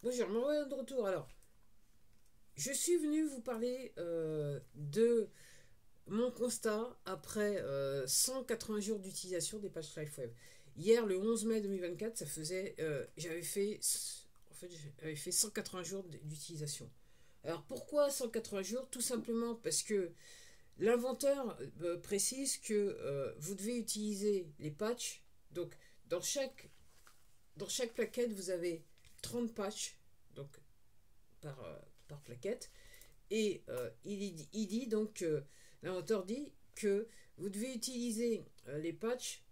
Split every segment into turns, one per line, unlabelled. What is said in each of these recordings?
Bonjour, me voilà de retour. Alors, je suis venu vous parler de mon constat après 180 jours d'utilisation des patchs LifeWeb. Hier, le 11 mai 2024, ça faisait, j'avais fait 180 jours d'utilisation. Alors, pourquoi 180 jours? Tout simplement parce que l'inventeur précise que vous devez utiliser les patchs. Donc, dans chaque, dans chaque plaquette, vous avez 30 patchs. Donc, par, par plaquette. Et il dit donc, l'inventeur dit que vous devez utiliser les patchs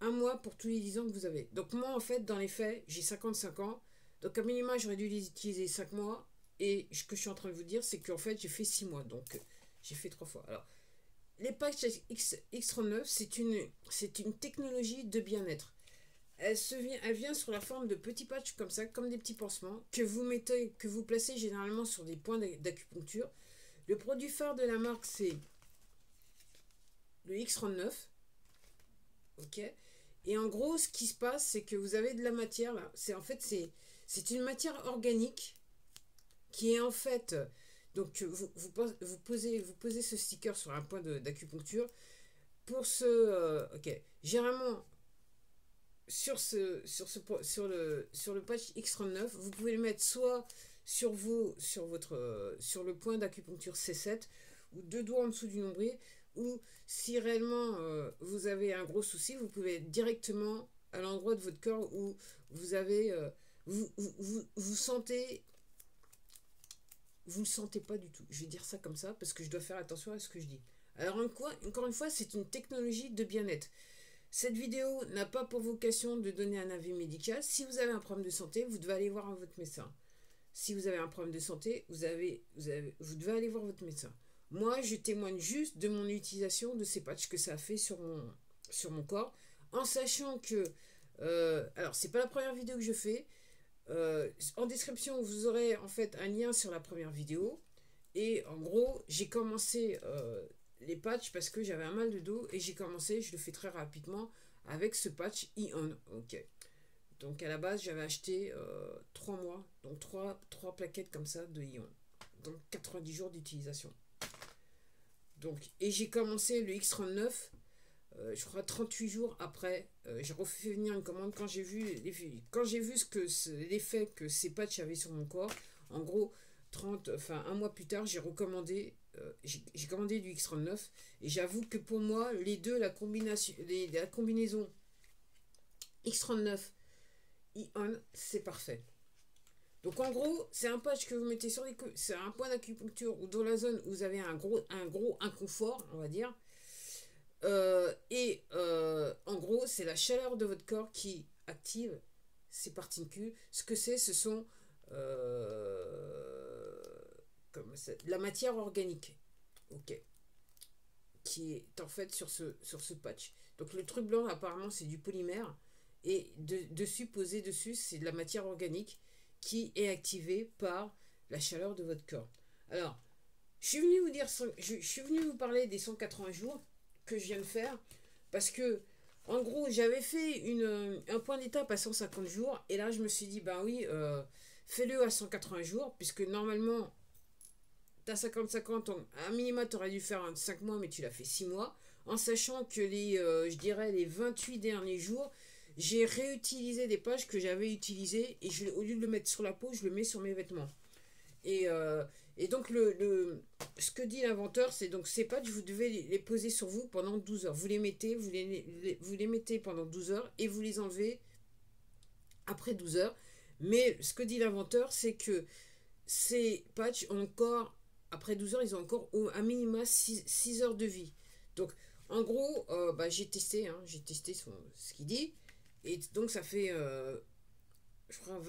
un mois pour tous les 10 ans que vous avez. Donc moi, en fait, dans les faits, j'ai 55 ans. Donc à minima, j'aurais dû les utiliser 5 mois. Et ce que je suis en train de vous dire, c'est qu'en fait, j'ai fait 6 mois. Donc j'ai fait 3 fois. Alors, les patchs X39, c'est une technologie de bien-être. Elle vient sous la forme de petits patchs comme ça, comme des petits pansements, que vous placez généralement sur des points d'acupuncture. Le produit phare de la marque, c'est le X39. Ok. Et en gros, ce qui se passe, c'est que vous avez de la matière là. C'est une matière organique qui est en fait. Donc, vous posez ce sticker sur un point d'acupuncture. Pour ce. Ok. Généralement, sur le patch X39, vous pouvez le mettre soit sur le point d'acupuncture C7 ou deux doigts en dessous du nombril, ou si réellement vous avez un gros souci, vous pouvez directement à l'endroit de votre corps où vous avez vous sentez vous ne le sentez pas du tout. Je vais dire ça comme ça parce que je dois faire attention à ce que je dis. Alors encore une fois, c'est une technologie de bien-être. Cette vidéo n'a pas pour vocation de donner un avis médical. Si vous avez un problème de santé, vous devez aller voir votre médecin. Si vous avez un problème de santé, vous devez aller voir votre médecin. Moi, je témoigne juste de mon utilisation de ces patchs que ça a fait sur mon corps, en sachant que... alors, c'est pas la première vidéo que je fais. En description, vous aurez en fait un lien sur la première vidéo. Et en gros, j'ai commencé les patchs parce que j'avais un mal de dos et j'ai commencé, je le fais très rapidement, avec ce patch Ion. Ok. Donc à la base, j'avais acheté 3 mois, donc trois plaquettes comme ça de Ion. Donc 90 jours d'utilisation. Donc, et j'ai commencé le X39, je crois 38 jours après. J'ai refait venir une commande quand j'ai vu l'effet que ces patchs avaient sur mon corps. En gros, un mois plus tard, j'ai commandé du X39 et j'avoue que pour moi, les deux, la combinaison X39 Ion, c'est parfait. Donc en gros, c'est un patch que vous mettez c'est un point d'acupuncture ou dans la zone où vous avez un gros inconfort, on va dire. En gros, c'est la chaleur de votre corps qui active ces particules. Ce que c'est, ce sont la matière organique. Ok. Qui est en fait sur ce patch. Donc le truc blanc, apparemment, c'est du polymère. Et posé dessus, c'est de la matière organique qui est activée par la chaleur de votre corps. Alors, je suis venu vous parler des 180 jours que je viens de faire parce que, en gros, j'avais fait un point d'étape à 150 jours et là, je me suis dit, ben oui, fais-le à 180 jours puisque normalement, t'as 50-50, à minima, t'aurais dû faire un 5 mois, mais tu l'as fait 6 mois, en sachant que je dirais, les 28 derniers jours, j'ai réutilisé des pages que j'avais utilisées et au lieu de le mettre sur la peau, je le mets sur mes vêtements. Et, euh, et donc, ce que dit l'inventeur, c'est donc ces patchs, vous devez les poser sur vous pendant 12 heures. Vous les mettez, vous les mettez pendant 12 heures et vous les enlevez après 12 heures. Mais ce que dit l'inventeur, c'est que ces patchs ont encore, après 12 heures, ils ont encore à minima 6 heures de vie. Donc, en gros, j'ai testé ce qu'il dit. Et donc, ça fait, je crois,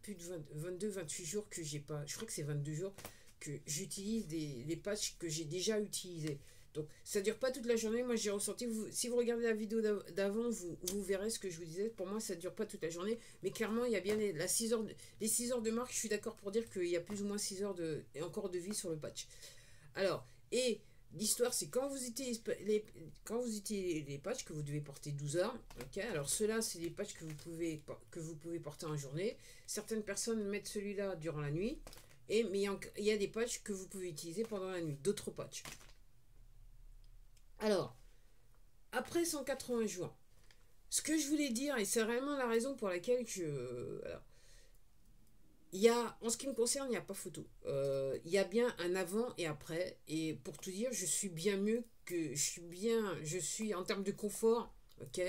plus de 22-28 jours que j'ai pas. Je crois que c'est 22 jours que j'utilise les patchs que j'ai déjà utilisés. Donc ça dure pas toute la journée. Moi j'ai ressenti, si vous regardez la vidéo d'avant, vous verrez ce que je vous disais. Pour moi ça dure pas toute la journée. Mais clairement il y a bien les 6 heures de marque. Je suis d'accord pour dire qu'il y a plus ou moins 6 heures et encore de vie sur le patch. Alors, et L'histoire, c'est quand vous utilisez les patchs que vous devez porter 12 heures. Ok, alors ceux-là, c'est des patchs que vous pouvez porter en journée. Certaines personnes mettent celui-là durant la nuit. Mais il y a des patchs que vous pouvez utiliser pendant la nuit. D'autres patchs. Alors, après 180 jours, ce que je voulais dire, et c'est vraiment la raison pour laquelle alors, en ce qui me concerne, il n'y a pas photo. Il y a bien un avant et après. Et pour tout dire, je suis bien mieux que... Je suis en termes de confort, ok,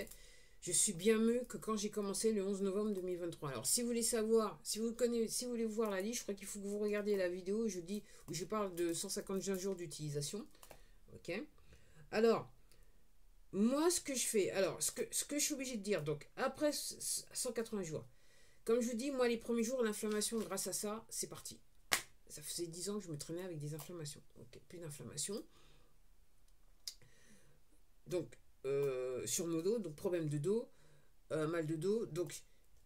je suis bien mieux que quand j'ai commencé le 11 novembre 2023. Alors, si vous voulez savoir, si vous voulez voir la liste, je crois qu'il faut que vous regardiez la vidéo où je parle de 151 jours d'utilisation. Ok. Alors, moi, ce que je fais, alors, ce que je suis obligé de dire, donc, après 180 jours, comme je vous dis, moi, les premiers jours, l'inflammation, grâce à ça, c'est parti. Ça faisait 10 ans que je me traînais avec des inflammations. Ok, plus d'inflammation. Donc, sur mon dos, donc problème de dos, mal de dos. Donc,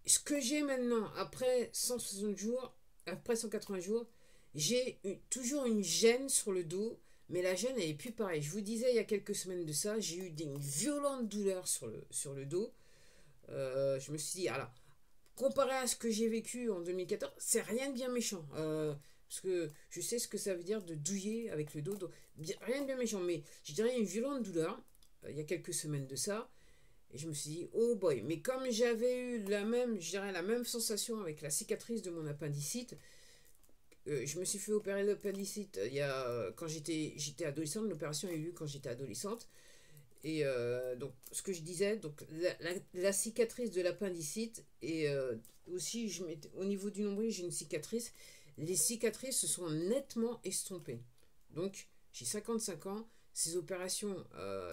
ce que j'ai maintenant, après 160 jours, après 180 jours, j'ai toujours une gêne sur le dos, mais la gêne, elle est plus pareille. Je vous disais il y a quelques semaines de ça, j'ai eu une violente douleur sur le dos. Je me suis dit, alors, comparé à ce que j'ai vécu en 2014, c'est rien de bien méchant. Parce que je sais ce que ça veut dire de douiller avec le dos. Donc, rien de bien méchant, mais je dirais une violente douleur, il y a quelques semaines de ça. Et je me suis dit, oh boy, mais comme j'avais eu la même sensation avec la cicatrice de mon appendicite, je me suis fait opérer l'appendicite quand j'étais adolescente. L'opération a eu lieu quand j'étais adolescente. Et donc, ce que je disais, donc la cicatrice de l'appendicite, et aussi, au niveau du nombril, j'ai une cicatrice. Les cicatrices se sont nettement estompées. Donc, j'ai 55 ans.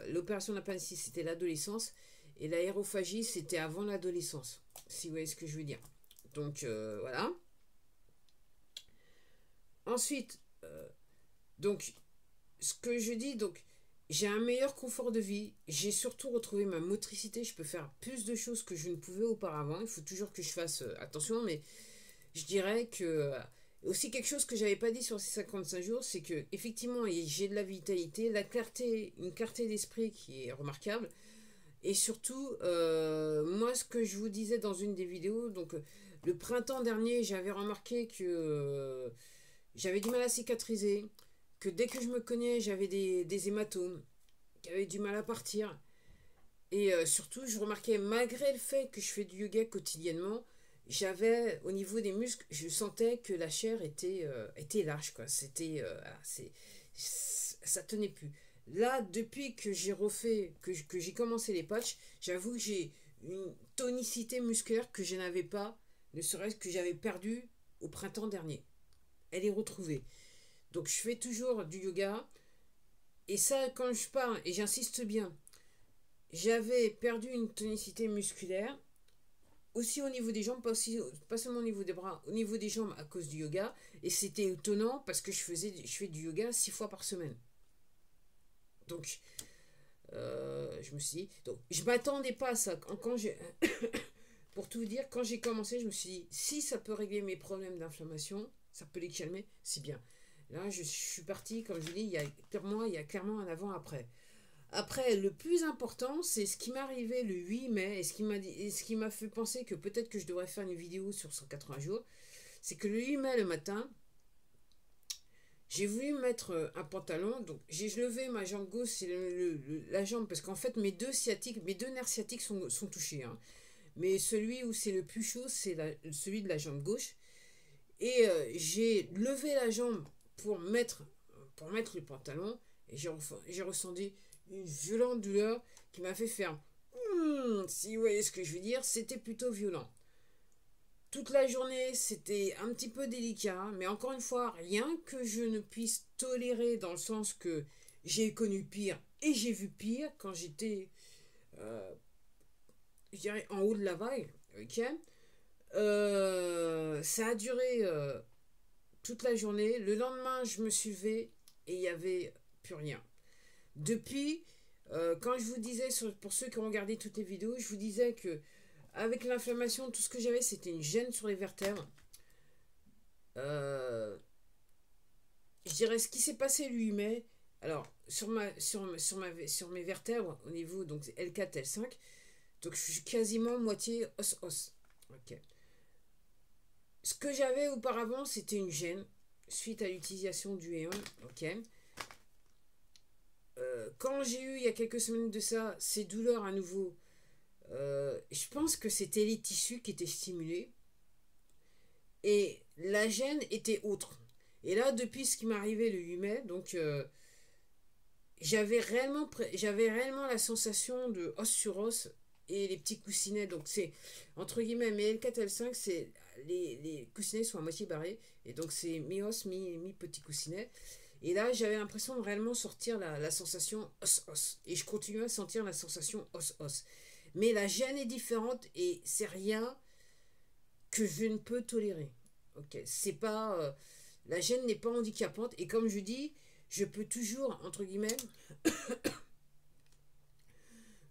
L'opération d'appendicite, c'était l'adolescence. Et l'aérophagie, c'était avant l'adolescence. Si vous voyez ce que je veux dire. Donc, voilà. Ensuite, donc, ce que je dis, donc, j'ai un meilleur confort de vie. J'ai surtout retrouvé ma motricité. Je peux faire plus de choses que je ne pouvais auparavant. Il faut toujours que je fasse attention, mais je dirais que aussi quelque chose que j'avais pas dit sur ces 55 jours, c'est que effectivement j'ai de la vitalité, une clarté d'esprit qui est remarquable. Et surtout, moi, ce que je vous disais dans une des vidéos, donc le printemps dernier, j'avais remarqué que j'avais du mal à cicatriser, que dès que je me cognais, j'avais des hématomes, qui avaient du mal à partir. Et surtout, je remarquais, malgré le fait que je fais du yoga quotidiennement, j'avais, au niveau des muscles, je sentais que la chair était lâche, quoi. Ça tenait plus. Là, depuis que que j'ai commencé les patchs, j'avoue que j'ai une tonicité musculaire que je n'avais pas, ne serait-ce que j'avais perdu au printemps dernier. Elle est retrouvée. Donc, je fais toujours du yoga. Et ça, quand je parle, et j'insiste bien, j'avais perdu une tonicité musculaire, aussi au niveau des jambes, pas seulement au niveau des bras, au niveau des jambes à cause du yoga. Et c'était étonnant parce que je fais du yoga 6 fois par semaine. Donc, je me suis dit, donc, je m'attendais pas à ça. Pour tout vous dire, quand j'ai commencé, je me suis dit, si ça peut régler mes problèmes d'inflammation, ça peut les calmer, c'est bien. Là, je suis parti, comme je dis, il y a clairement un avant-après. Après, le plus important, c'est ce qui m'est arrivé le 8 mai et ce qui m'a fait penser que peut-être que je devrais faire une vidéo sur 180 jours. C'est que le 8 mai, le matin, j'ai voulu mettre un pantalon. Donc, j'ai levé ma jambe gauche, c'est la jambe, parce qu'en fait, mes deux nerfs sciatiques sont touchés. Hein. Mais celui où c'est le plus chaud, c'est celui de la jambe gauche. Et j'ai levé la jambe pour mettre le pantalon. Et j'ai ressenti une violente douleur qui m'a fait faire si vous voyez ce que je veux dire, c'était plutôt violent. Toute la journée, c'était un petit peu délicat, mais encore une fois, rien que je ne puisse tolérer dans le sens que j'ai connu pire et j'ai vu pire quand j'étais, je dirais, en haut de la vague. Ok. Ça a duré toute la journée. Le lendemain, je me suis levée et il n'y avait plus rien. Depuis, quand je vous disais, pour ceux qui ont regardé toutes les vidéos, je vous disais que avec l'inflammation, tout ce que j'avais, c'était une gêne sur les vertèbres. Je dirais ce qui s'est passé le 8 mai Alors, sur mes vertèbres, au niveau donc L4, L5, donc je suis quasiment moitié os-os. Ok. Ce que j'avais auparavant, c'était une gêne suite à l'utilisation du Aeon. Ok. Quand j'ai eu il y a quelques semaines de ça, ces douleurs à nouveau, je pense que c'était les tissus qui étaient stimulés et la gêne était autre. Et là, depuis ce qui m'est arrivé le 8 mai, donc j'avais réellement la sensation de os sur os et les petits coussinets. Donc c'est entre guillemets, mes L4, L5, c'est les coussinets sont à moitié barrés et donc c'est mi-os, mi-petit coussinet. Et là, j'avais l'impression de réellement sortir la sensation os-os. Et je continuais à sentir la sensation os-os. Mais la gêne est différente et c'est rien que je ne peux tolérer. Ok, c'est pas. La gêne n'est pas handicapante. Et comme je dis, je peux toujours, entre guillemets,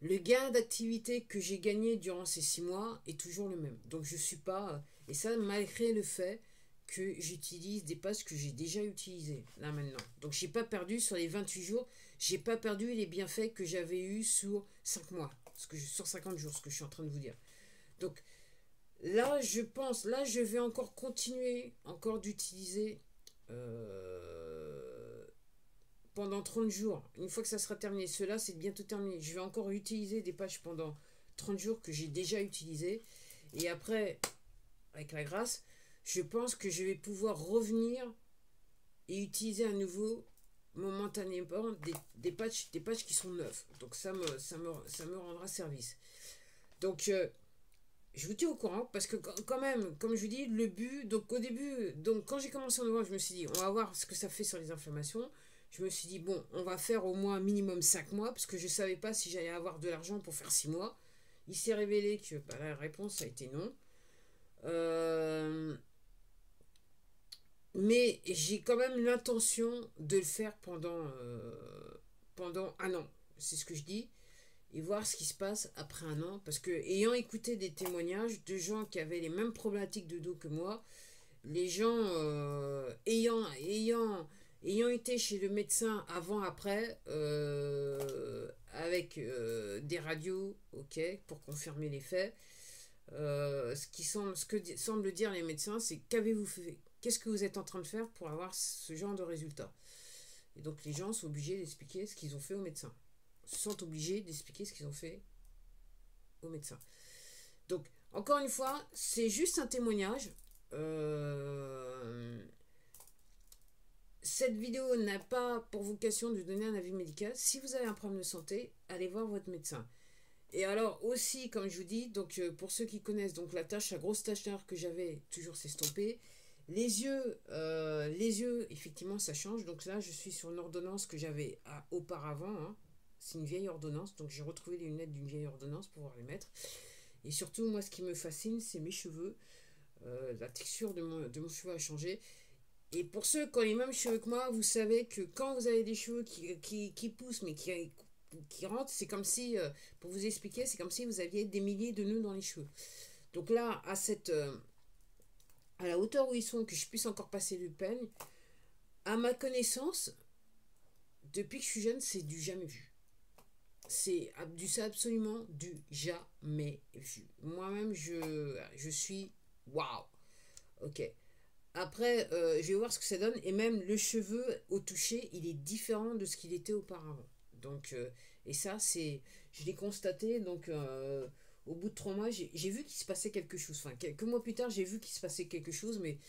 le gain d'activité que j'ai gagné durant ces 6 mois est toujours le même. Donc je suis pas. Et ça, malgré le fait que j'utilise des passes que j'ai déjà utilisées, là maintenant. Donc j'ai pas perdu sur les 28 jours, j'ai pas perdu les bienfaits que j'avais eu sur 5 mois. Sur 50 jours, ce que je suis en train de vous dire. Donc là, je pense, là, je vais encore continuer, encore d'utiliser pendant 30 jours. Une fois que ça sera terminé, cela c'est bientôt terminé. Je vais encore utiliser des patchs pendant 30 jours que j'ai déjà utilisés. Et après, avec la grâce, je pense que je vais pouvoir revenir et utiliser à nouveau momentanément des patchs qui sont neufs. Donc ça me rendra service. Donc je vous tiens au courant parce que quand même, comme je vous dis, le but, donc au début, donc quand j'ai commencé en novembre, je me suis dit, on va voir ce que ça fait sur les inflammations. Je me suis dit, bon, on va faire au moins minimum 5 mois parce que je ne savais pas si j'allais avoir de l'argent pour faire 6 mois. Il s'est révélé que bah, la réponse a été non. Mais j'ai quand même l'intention de le faire pendant un an. C'est ce que je dis. Et voir ce qui se passe après un an. Parce que, ayant écouté des témoignages de gens qui avaient les mêmes problématiques de dos que moi, les gens ayant été chez le médecin avant, après, avec des radios, ok, pour confirmer les faits, ce que semblent dire les médecins, c'est qu'avez-vous fait? Qu'est-ce que vous êtes en train de faire pour avoir ce genre de résultat? Et donc les gens sont obligés d'expliquer ce qu'ils ont fait aux médecins. Se sont obligés d'expliquer ce qu'ils ont fait aux médecins. Donc, encore une fois, c'est juste un témoignage. Cette vidéo n'a pas pour vocation de donner un avis médical. Si vous avez un problème de santé, allez voir votre médecin. Et alors aussi, comme je vous dis, donc pour ceux qui connaissent, donc la grosse tache noire que j'avais toujours s'estomper. Les yeux, effectivement, ça change. Donc là, je suis sur une ordonnance que j'avais auparavant. Hein. C'est une vieille ordonnance, donc j'ai retrouvé les lunettes d'une vieille ordonnance pour pouvoir les mettre. Et surtout, moi, ce qui me fascine, c'est mes cheveux. La texture de mon cheveu a changé. Et pour ceux qui ont les mêmes cheveux que moi, vous savez que quand vous avez des cheveux qui poussent, mais qui rentrent, c'est comme si, pour vous expliquer, c'est comme si vous aviez des milliers de nœuds dans les cheveux. Donc là, à la hauteur où ils sont, que je puisse encore passer le peigne, à ma connaissance, depuis que je suis jeune, c'est du jamais vu. C'est absolument du jamais vu. Moi-même, je suis waouh. Ok. Après, je vais voir ce que ça donne. Et même le cheveu au toucher, il est différent de ce qu'il était auparavant. Donc, et ça, je l'ai constaté. Donc, au bout de 3 mois, j'ai vu qu'il se passait quelque chose. Enfin, quelques mois plus tard, j'ai vu qu'il se passait quelque chose. Mais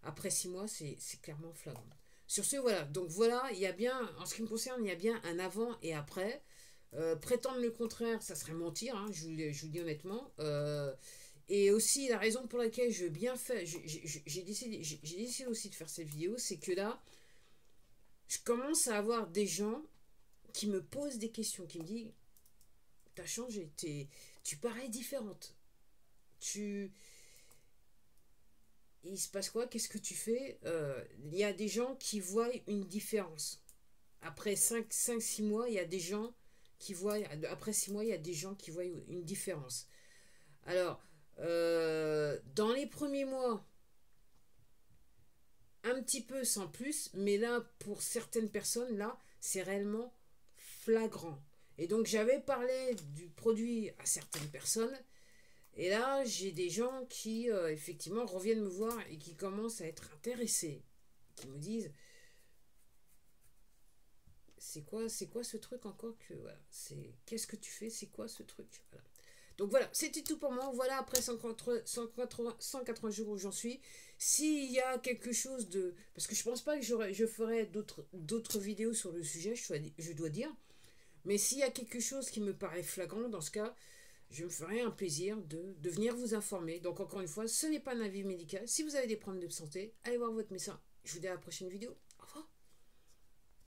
après 6 mois, c'est clairement flagrant. Sur ce, voilà. Donc, voilà, il y a bien, en ce qui me concerne, il y a bien un avant et après. Prétendre le contraire, ça serait mentir, hein, je vous dis honnêtement. Et aussi, la raison pour laquelle je veux bien faire, j'ai décidé aussi de faire cette vidéo, c'est que là, je commence à avoir des gens qui me posent des questions, qui me disent, t'as changé, tu parais différente. Il se passe quoi? Qu'est-ce que tu fais? Il y a des gens qui voient une différence. Après 5-6 mois, il y a des gens qui voient, après 6 mois, il y a des gens qui voient une différence. Alors, dans les premiers mois, un petit peu sans plus, mais là, pour certaines personnes, là, c'est réellement flagrant. Et donc j'avais parlé du produit à certaines personnes, et là j'ai des gens qui effectivement reviennent me voir et qui commencent à être intéressés, qui me disent c'est quoi ce truc encore que voilà, c'est qu'est-ce que tu fais, c'est quoi ce truc, voilà. Donc voilà, c'était tout pour moi. Voilà, après 180 jours où j'en suis. S'il y a quelque chose de... Parce que je pense pas que je ferai d'autres vidéos sur le sujet, je dois dire. Mais s'il y a quelque chose qui me paraît flagrant, dans ce cas, je me ferai un plaisir de venir vous informer. Donc encore une fois, ce n'est pas un avis médical. Si vous avez des problèmes de santé, allez voir votre médecin. Je vous dis à la prochaine vidéo.